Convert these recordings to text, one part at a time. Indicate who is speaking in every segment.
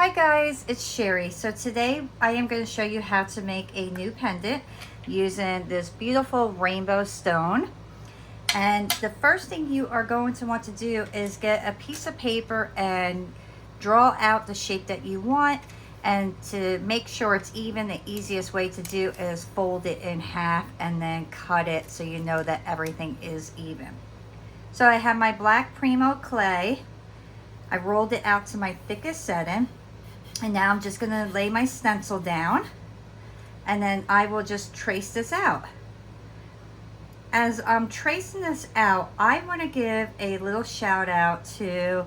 Speaker 1: Hi guys, it's Sherry. So today I am going to show you how to make a new pendant using this beautiful rainbow stone. And the first thing you are going to want to do is get a piece of paper and draw out the shape that you want. And to make sure it's even, the easiest way to do is fold it in half and then cut it so you know that everything is even. So I have my black Primo clay. I rolled it out to my thickest setting. And now I'm just going to lay my stencil down, and then I will just trace this out. As I'm tracing this out, I want to give a little shout out to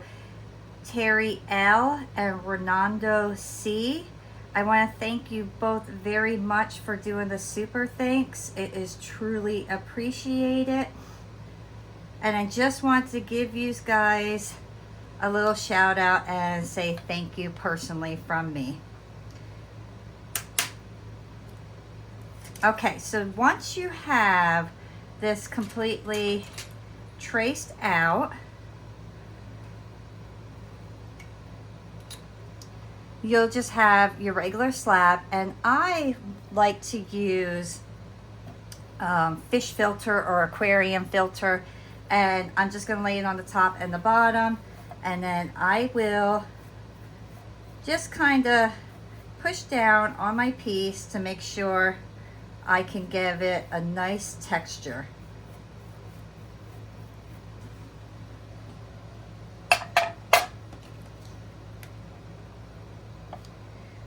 Speaker 1: Terry L and Renando C. I want to thank you both very much for doing the super thanks. It is truly appreciated. And I just want to give you guys a little shout out and say thank you personally from me. Okay, so once you have this completely traced out, you'll just have your regular slab, and I like to use fish filter or aquarium filter, and I'm just going to lay it on the top and the bottom. And then I will just kind of push down on my piece to make sure I can give it a nice texture.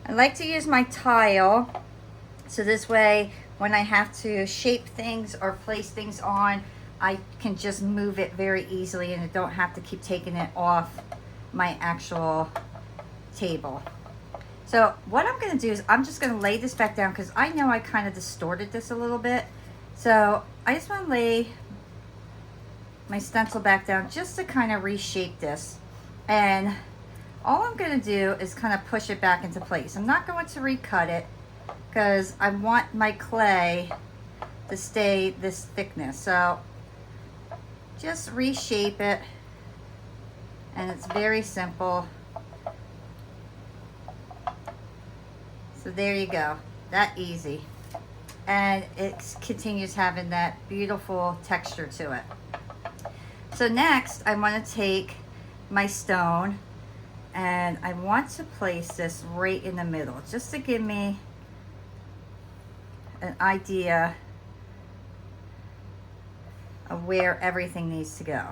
Speaker 1: I like to use my tile, so this way when I have to shape things or place things on, I can just move it very easily and I don't have to keep taking it off my actual table. So what I'm going to do is I'm just going to lay this back down because I know I kind of distorted this a little bit. So I just want to lay my stencil back down just to kind of reshape this. And all I'm going to do is kind of push it back into place. I'm not going to recut it because I want my clay to stay this thickness. So just reshape it, and it's very simple. So there you go, that easy, and it continues having that beautiful texture to it. So next I want to take my stone and I want to place this right in the middle just to give me an idea of where everything needs to go.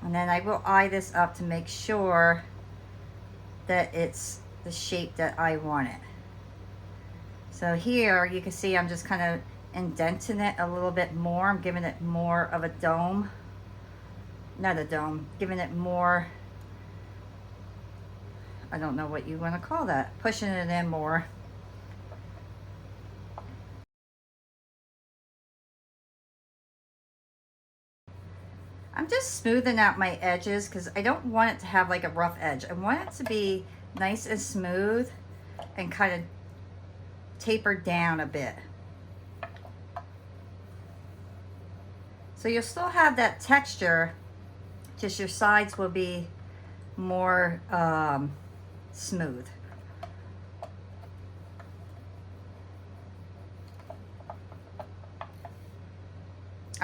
Speaker 1: And then I will eye this up to make sure that it's the shape that I want it. So here you can see I'm just kind of indenting it a little bit more. I'm giving it more of a dome. Not a dome, giving it more, I don't know what you want to call that, pushing it in more. I'm just smoothing out my edges because I don't want it to have like a rough edge. I want it to be nice and smooth and kind of tapered down a bit. So you'll still have that texture, just your sides will be more smooth.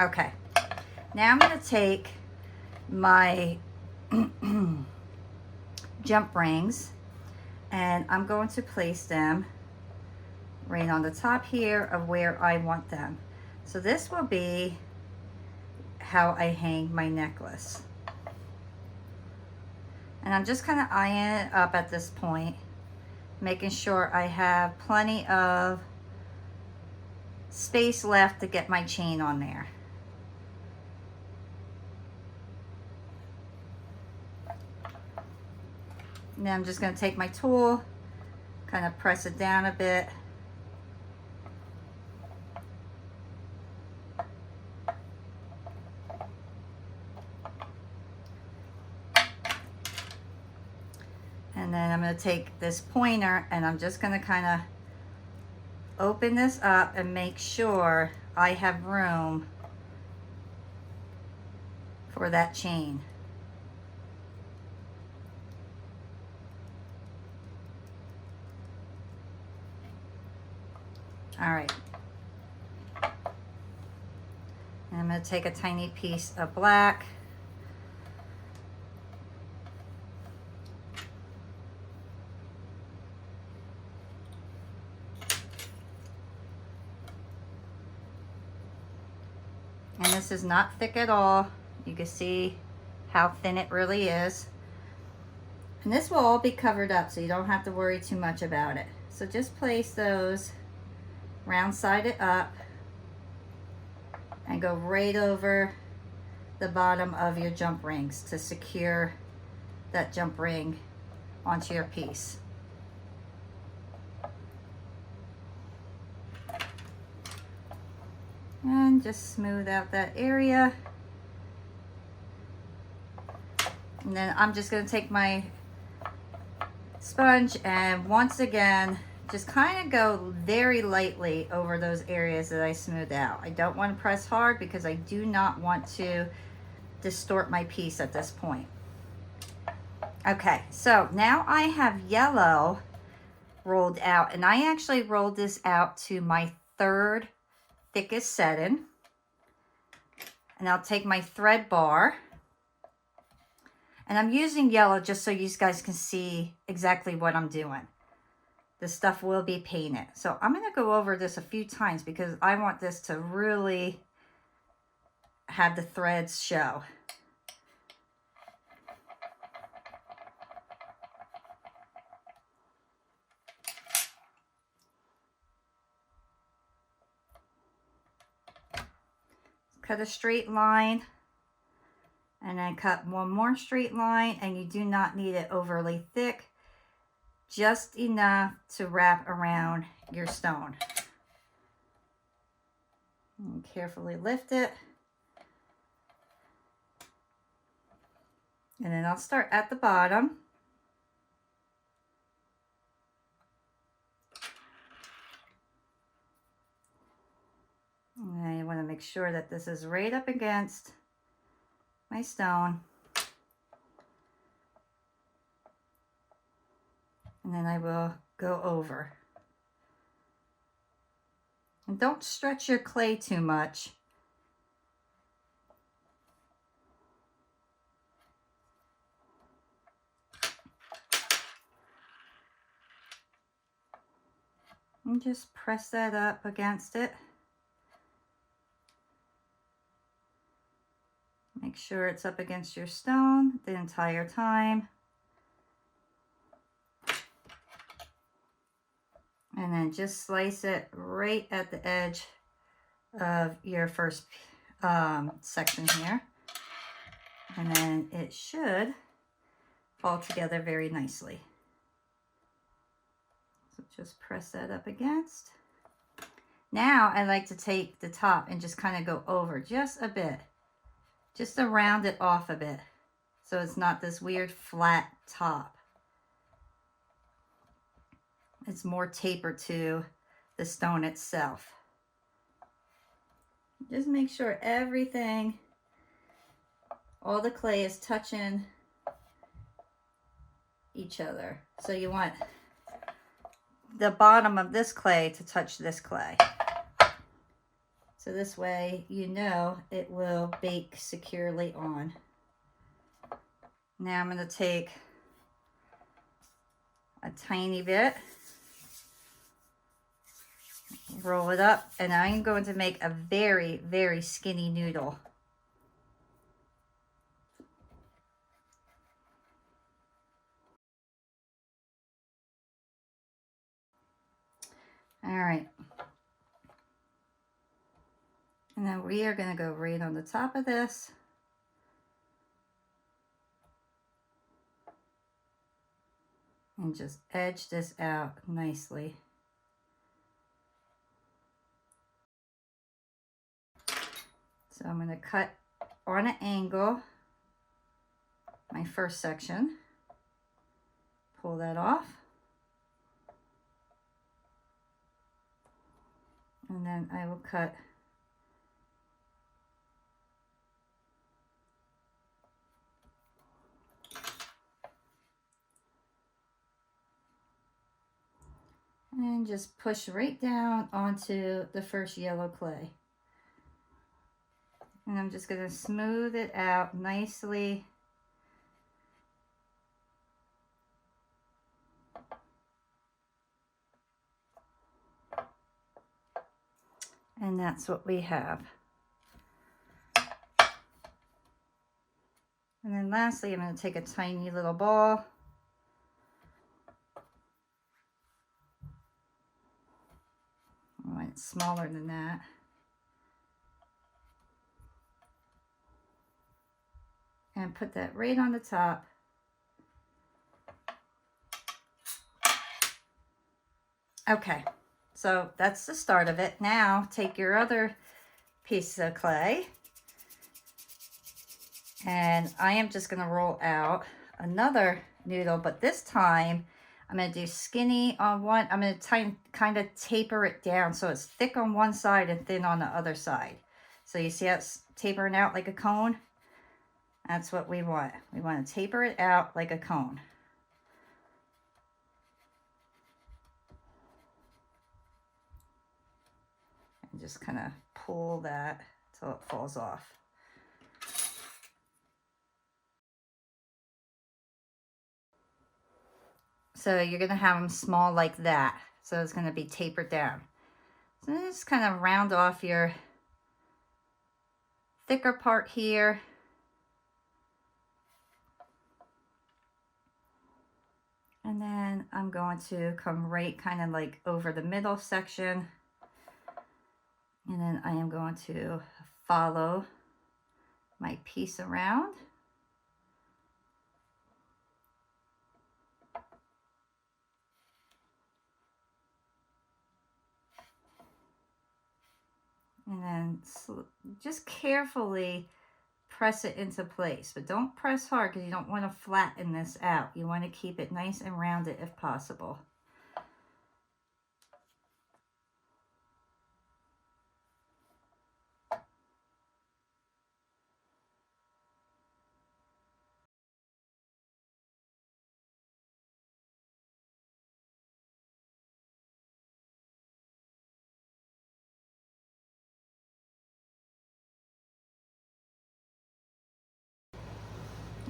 Speaker 1: Okay. Now I'm going to take my jump rings and I'm going to place them right on the top here of where I want them. So this will be how I hang my necklace. And I'm just kind of eyeing it up at this point, making sure I have plenty of space left to get my chain on there. And then I'm just going to take my tool, kind of press it down a bit. And then I'm going to take this pointer and I'm just going to kind of open this up and make sure I have room for that chain. All right. And I'm going to take a tiny piece of black. And this is not thick at all. You can see how thin it really is. And this will all be covered up, so you don't have to worry too much about it. So just place those round sided up and go right over the bottom of your jump rings to secure that jump ring onto your piece. And just smooth out that area. And then I'm just going to take my sponge and once again just kind of go very lightly over those areas that I smoothed out. I don't want to press hard because I do not want to distort my piece at this point. Okay, so now I have yellow rolled out, and I actually rolled this out to my third thickest setting. And I'll take my thread bar, and I'm using yellow just so you guys can see exactly what I'm doing. This stuff will be painted. So I'm going to go over this a few times because I want this to really have the threads show. Cut a straight line and then cut one more straight line, and you do not need it overly thick, just enough to wrap around your stone. And carefully lift it. And then I'll start at the bottom. And I want to make sure that this is right up against my stone. And then I will go over. And don't stretch your clay too much. And just press that up against it. Make sure it's up against your stone the entire time. And then just slice it right at the edge of your first section here. And then it should fall together very nicely. So just press that up against. Now I like to take the top and just kind of go over just a bit. Just to round it off a bit, so it's not this weird flat top. It's more tapered to the stone itself. Just make sure everything, all the clay is touching each other. So you want the bottom of this clay to touch this clay. So this way, you know it will bake securely on. Now I'm going to take a tiny bit, roll it up, and I'm going to make a very, very skinny noodle. All right. And then we are going to go right on the top of this. And just edge this out nicely. So I'm going to cut on an angle my first section. Pull that off. And then I will cut And just push right down onto the first yellow clay. And I'm just going to smooth it out nicely. And that's what we have. And then lastly, I'm going to take a tiny little ball. I want it smaller than that. And put that right on the top. Okay, so that's the start of it. Now take your other piece of clay, and I am just going to roll out another noodle, but this time I'm going to do skinny on one. I'm going to kind of taper it down so it's thick on one side and thin on the other side. So you see how it's tapering out like a cone? That's what we want. We want to taper it out like a cone. And just kind of pull that till it falls off. So you're going to have them small like that. So it's going to be tapered down. So just kind of round off your thicker part here. And then I'm going to come right kind of like over the middle section. And then I am going to follow my piece around. And then just carefully press it into place, but don't press hard because you don't want to flatten this out. You want to keep it nice and rounded if possible.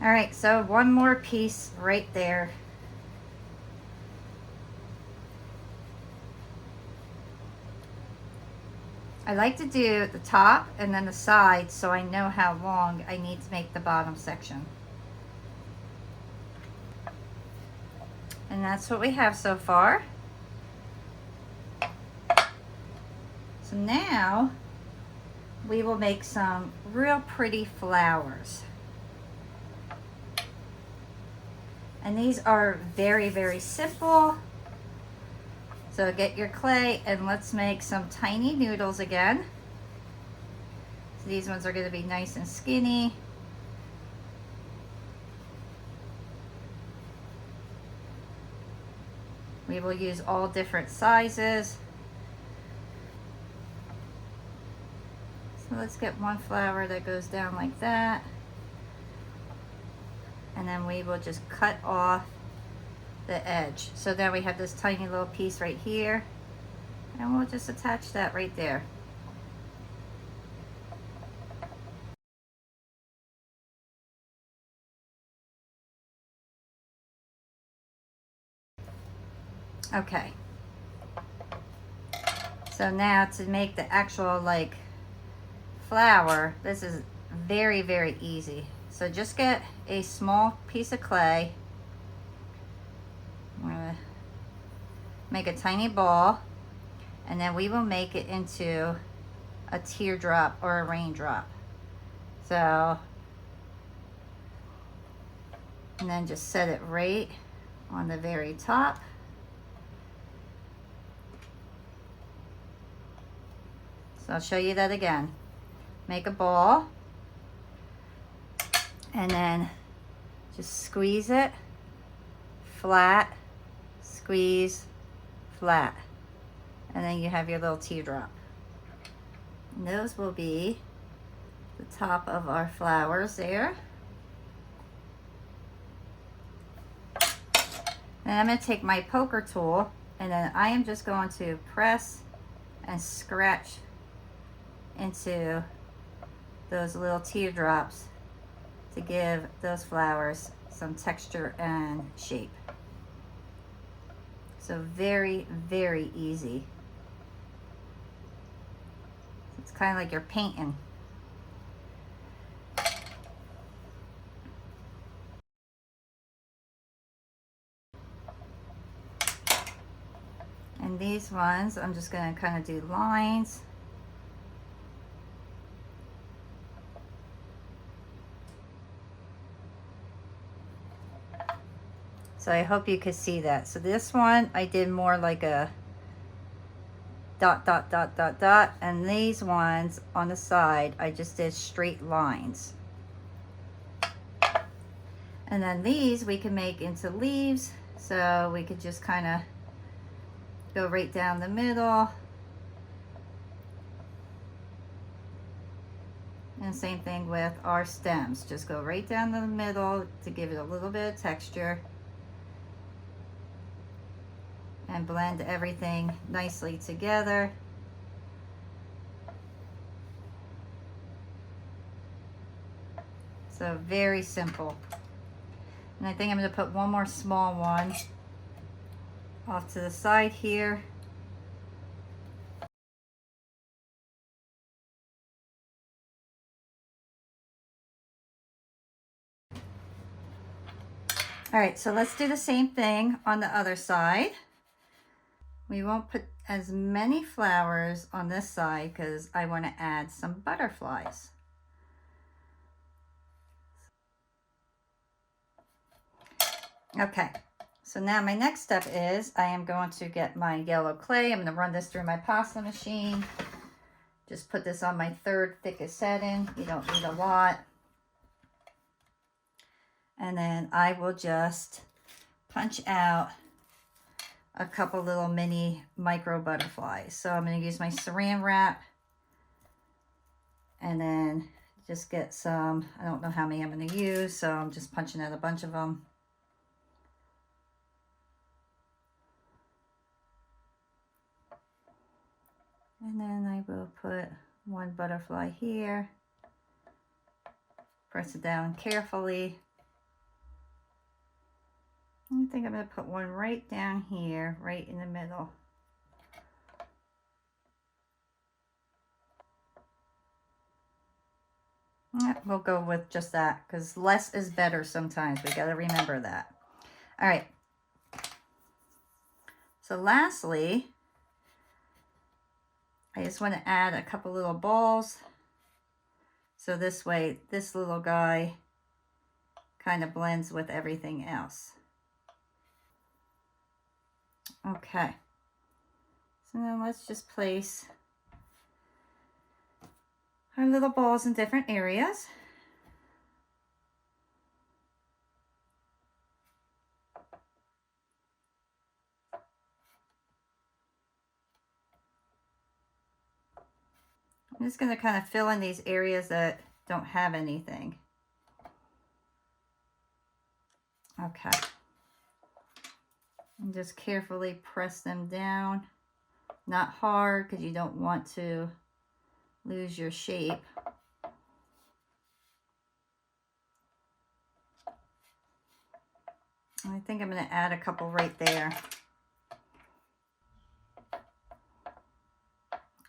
Speaker 1: All right, so one more piece right there. I like to do the top and then the sides so I know how long I need to make the bottom section. And that's what we have so far. So now we will make some real pretty flowers. And these are very, very simple. So get your clay and let's make some tiny noodles again. So these ones are going to be nice and skinny. We will use all different sizes. So let's get one flower that goes down like that. And then we will just cut off the edge. So now we have this tiny little piece right here. And we'll just attach that right there. Okay. So now to make the actual like flower, this is very, very easy. So just get a small piece of clay. I'm gonna make a tiny ball, and then we will make it into a teardrop or a raindrop. So, and then just set it right on the very top. So I'll show you that again. Make a ball, and then just squeeze it flat, squeeze flat, and then you have your little teardrop. And those will be the top of our flowers there. And I'm going to take my poker tool And then I am just going to press and scratch into those little teardrops to give those flowers some texture and shape. So very, very easy. It's kind of like you're painting. And these ones, I'm just going to kind of do lines. So I hope you could see that. So this one, I did more like a dot, dot, dot, dot, dot. And these ones on the side, I just did straight lines. And then these we can make into leaves. So we could just kind of go right down the middle. And same thing with our stems. Just go right down the middle to give it a little bit of texture. And blend everything nicely together. So very simple. And I think I'm going to put one more small one off to the side here. All right, so let's do the same thing on the other side. We won't put as many flowers on this side because I want to add some butterflies. Okay, so now my next step is I am going to get my yellow clay. I'm going to run this through my pasta machine. Just put this on my third thickest setting. You don't need a lot. And then I will just punch out a couple little mini micro butterflies. So I'm going to use my saran wrap and then just get some, I don't know how many I'm going to use, so I'm just punching out a bunch of them. And then I will put one butterfly here. Press it down carefully. I think I'm going to put one right down here, right in the middle. We'll go with just that because less is better sometimes. We got to remember that. All right. So lastly, I just want to add a couple little balls. So this way, this little guy kind of blends with everything else. Okay. So now let's just place our little balls in different areas. I'm just going to kind of fill in these areas that don't have anything. Okay. And just carefully press them down. Not hard because you don't want to lose your shape. I think I'm going to add a couple right there.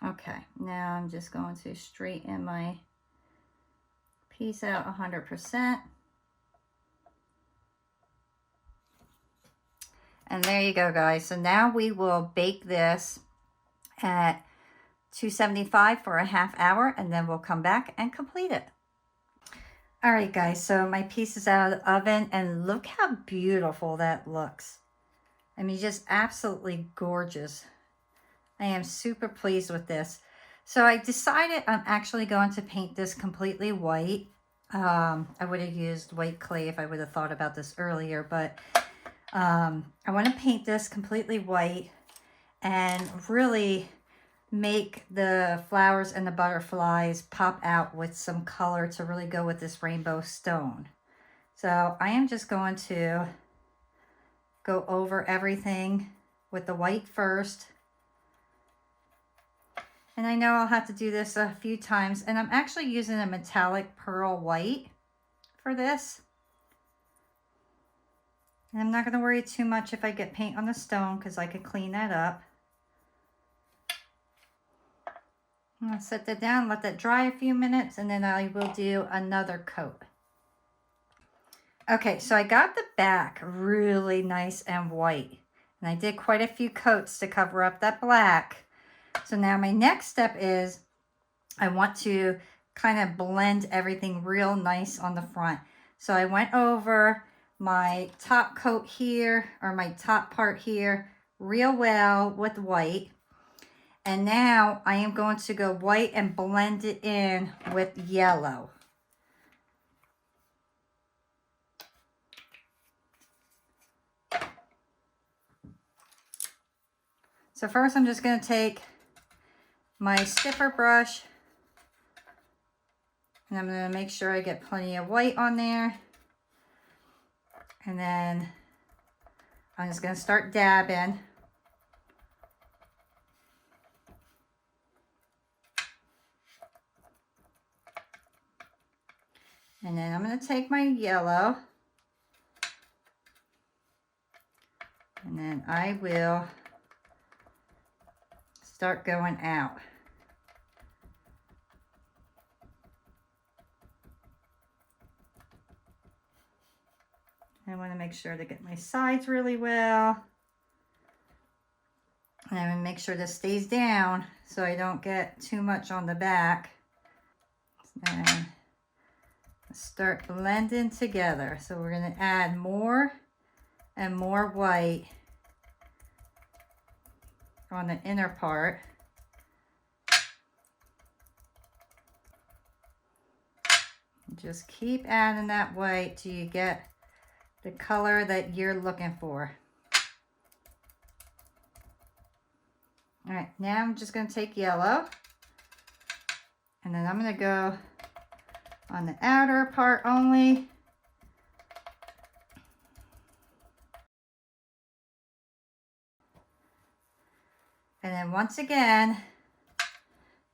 Speaker 1: Okay, now I'm just going to straighten my piece out 100%. And there you go, guys. So now we will bake this at 275 for a half hour, and then we'll come back and complete it. All right, guys, so my piece is out of the oven, and look how beautiful that looks. I mean, just absolutely gorgeous. I am super pleased with this. So I decided I'm actually going to paint this completely white. I would have used white clay if I would have thought about this earlier, but I want to paint this completely white and really make the flowers and the butterflies pop out with some color to really go with this rainbow stone. So I am just going to go over everything with the white first. And I know I'll have to do this a few times, and I'm actually using a metallic pearl white for this. And I'm not going to worry too much if I get paint on the stone, because I can clean that up. I'll set that down, let that dry a few minutes, and then I will do another coat. Okay, so I got the back really nice and white. And I did quite a few coats to cover up that black. So now my next step is I want to kind of blend everything real nice on the front. So I went over my top coat here, or my top part here, real well with white. And now I am going to go white and blend it in with yellow. So first I'm just going to take my stiffer brush, and I'm going to make sure I get plenty of white on there. And then I'm just going to start dabbing. And then I'm going to take my yellow, and then I will start going out. I want to make sure to get my sides really well. And I'm going to make sure this stays down so I don't get too much on the back. And start blending together. So we're going to add more and more white on the inner part. Just keep adding that white till you get the color that you're looking for. All right, now I'm just going to take yellow, and then I'm going to go on the outer part only. And then once again,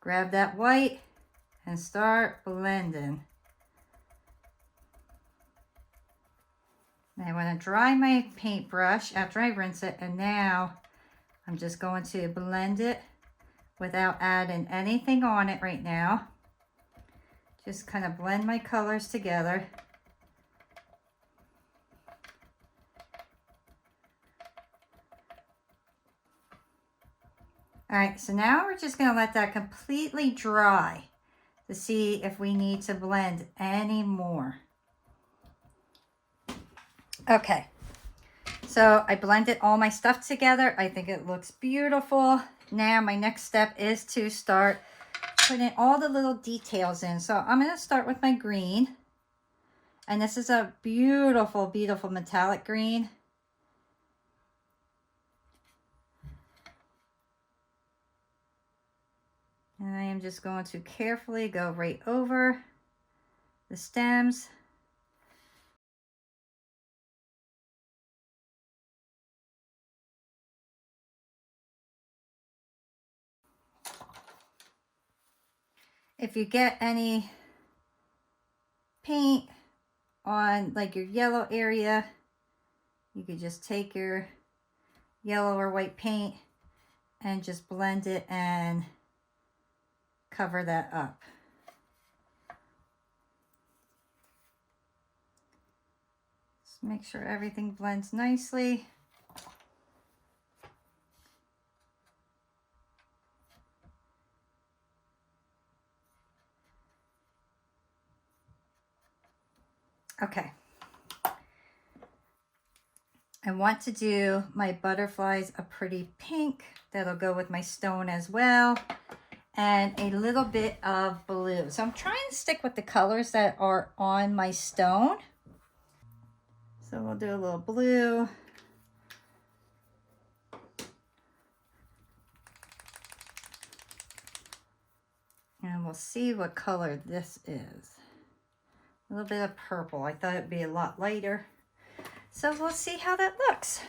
Speaker 1: grab that white and start blending. Now I want to dry my paintbrush after I rinse it, and now I'm just going to blend it without adding anything on it right now. Just kind of blend my colors together. All right, so now we're just going to let that completely dry to see if we need to blend any more. Okay, so I blended all my stuff together. I think it looks beautiful. Now my next step is to start putting all the little details in. So I'm going to start with my green. And this is a beautiful, beautiful metallic green. And I am just going to carefully go right over the stems. If you get any paint on like your yellow area, you could just take your yellow or white paint and just blend it and cover that up. Just make sure everything blends nicely. Okay. I want to do my butterflies a pretty pink. That'll go with my stone as well. And a little bit of blue. So I'm trying to stick with the colors that are on my stone. So we'll do a little blue. And we'll see what color this is. A little bit of purple. I thought it'd be a lot lighter. So we'll see how that looks.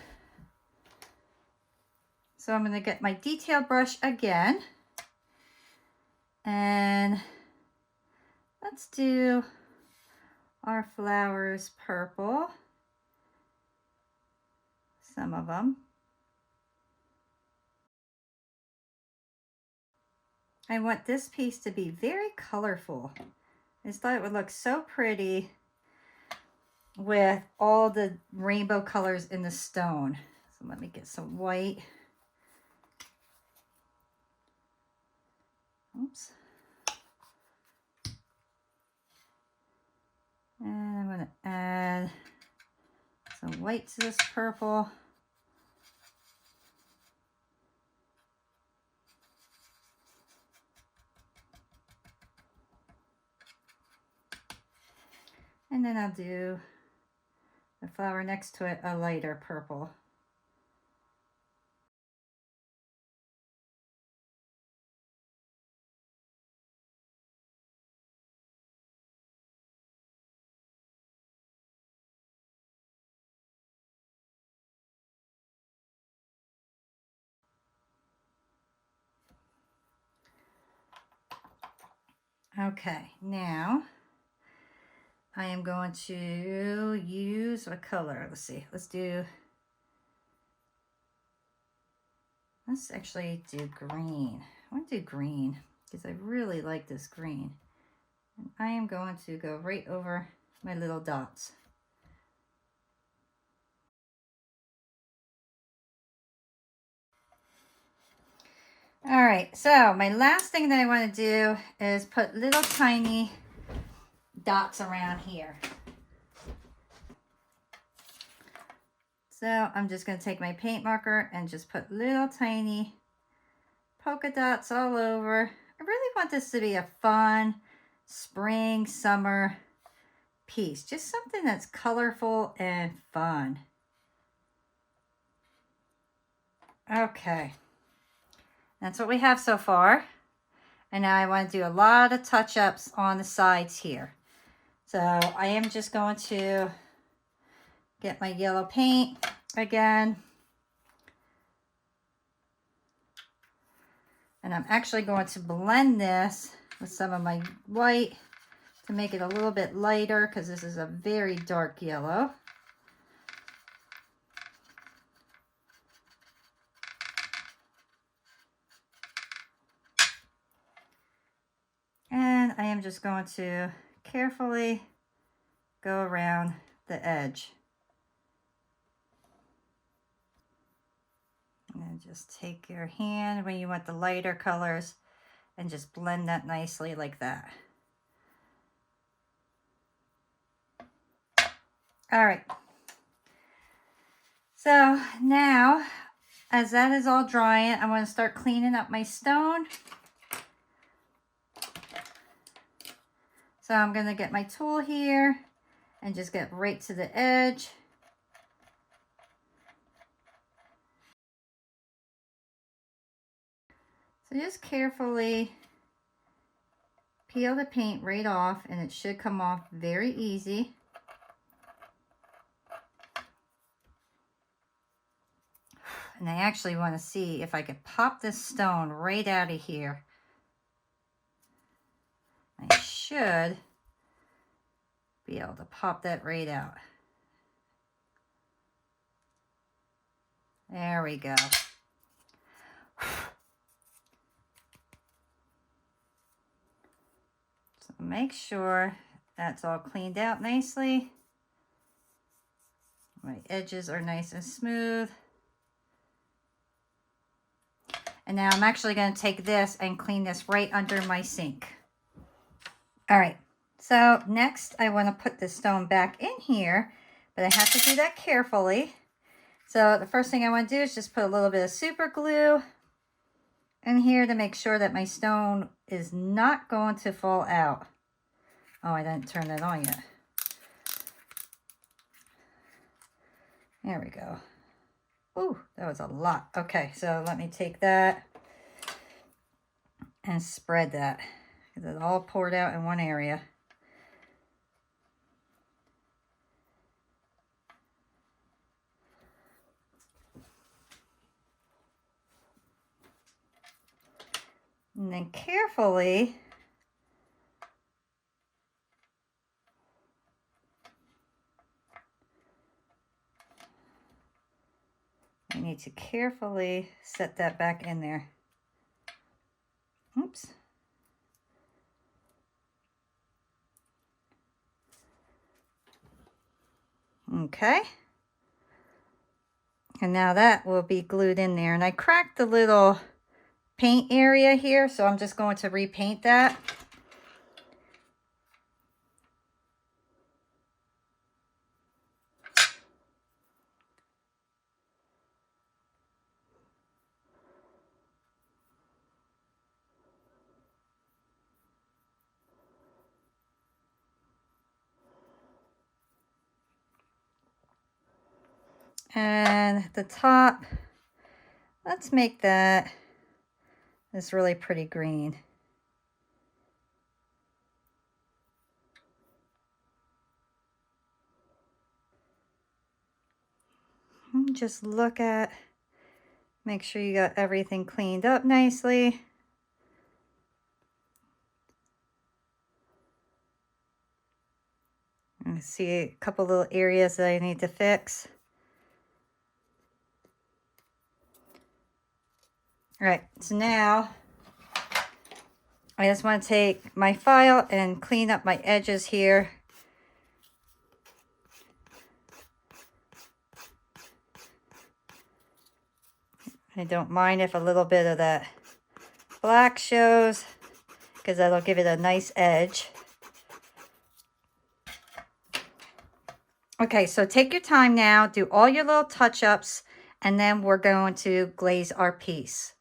Speaker 1: So I'm going to get my detail brush again. And let's do our flowers purple. Some of them. I want this piece to be very colorful. I just thought it would look so pretty with all the rainbow colors in the stone. So let me get some white. Oops. And I'm going to add some white to this purple. And then I'll do the flower next to it a lighter purple. Okay, now I am going to use a color. Let's see, let's actually do green. I want to do green because I really like this green. And I am going to go right over my little dots. All right, so my last thing that I want to do is put little tiny dots around here. So I'm just going to take my paint marker and just put little tiny polka dots all over. I really want this to be a fun spring, summer piece. Just something that's colorful and fun. Okay. That's what we have so far. And now I want to do a lot of touch-ups on the sides here. So I am just going to get my yellow paint again. And I'm actually going to blend this with some of my white to make it a little bit lighter because this is a very dark yellow. And I am just going to carefully go around the edge. And just take your hand when you want the lighter colors and just blend that nicely like that. All right. So now, as that is all drying, I'm going to start cleaning up my stone. So I'm going to get my tool here and just get right to the edge. So just carefully peel the paint right off, and it should come off very easy. And I actually want to see if I could pop this stone right out of here. I should be able to pop that right out. There we go. So make sure that's all cleaned out nicely. My edges are nice and smooth. And now I'm actually going to take this and clean this right under my sink. All right, so next I want to put the stone back in here, but I have to do that carefully. So the first thing I want to do is just put a little bit of super glue in here to make sure that my stone is not going to fall out. Oh, I didn't turn that on yet. There we go. Ooh, that was a lot. Okay, so let me take that and spread that, because it all poured out in one area. And then carefully you need to carefully set that back in there. Oops. Okay. And now that will be glued in there. And I cracked the little paint area here, so I'm just going to repaint that. And at the top, let's make that this really pretty green. And just look at, make sure you got everything cleaned up nicely. I see a couple little areas that I need to fix. All right, so now I just want to take my file and clean up my edges here. I don't mind if a little bit of that black shows, because that'll give it a nice edge. Okay, so take your time now, do all your little touch-ups, and then we're going to glaze our piece.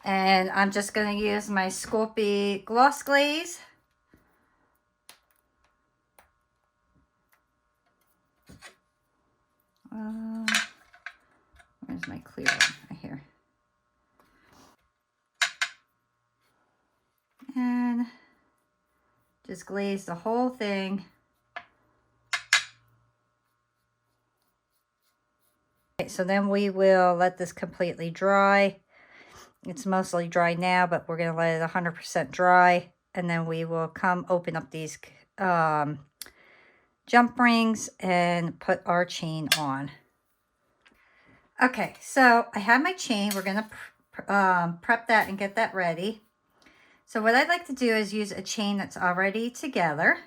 Speaker 1: And I'm just going to use my Sculpey gloss glaze. Where's my clear one? Right here. And just glaze the whole thing. Okay, so then we will let this completely dry. It's mostly dry now, but we're going to let it 100% dry. And then we will come open up these jump rings and put our chain on. Okay, so I have my chain. We're going to prep that and get that ready. So what I'd like to do is use a chain that's already together.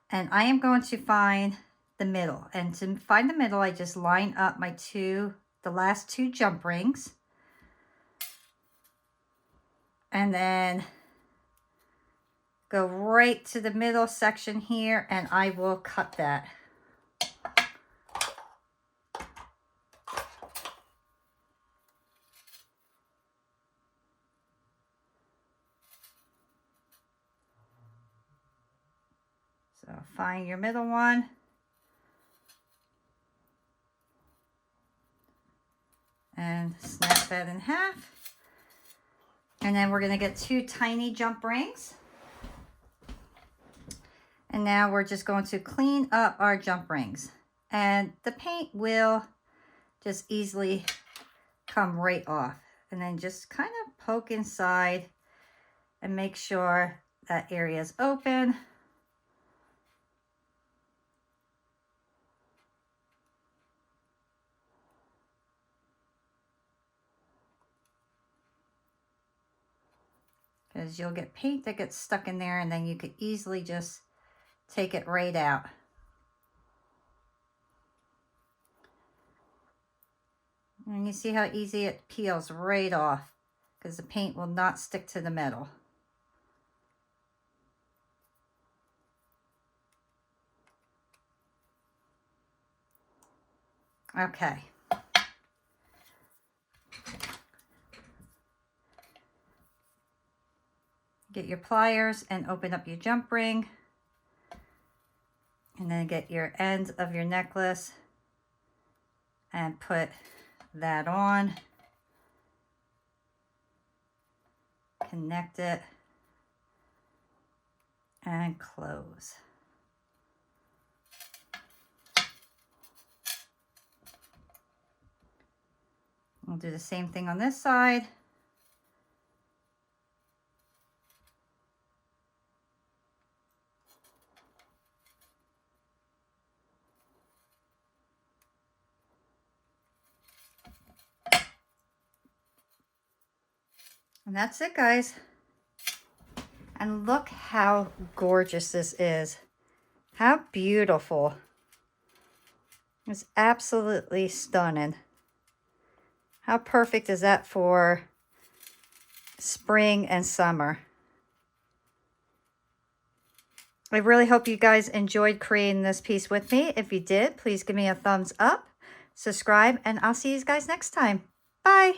Speaker 1: And I am going to find the middle. And to find the middle, I just line up my the last two jump rings. And then go right to the middle section here, and I will cut that. So find your middle one. And snap that in half. And then we're going to get two tiny jump rings. And now we're just going to clean up our jump rings. And the paint will just easily come right off. And then just kind of poke inside and make sure that area is open. Because you'll get paint that gets stuck in there, and then you could easily just take it right out. And you see how easy it peels right off, because the paint will not stick to the metal. Okay. Get your pliers and open up your jump ring. And then get your end of your necklace and put that on. connect it, and close. We'll do the same thing on this side. And that's it, guys. And look how gorgeous this is. How beautiful. It's absolutely stunning. How perfect is that for spring and summer? I really hope you guys enjoyed creating this piece with me. If you did, please give me a thumbs up, subscribe, and I'll see you guys next time. Bye.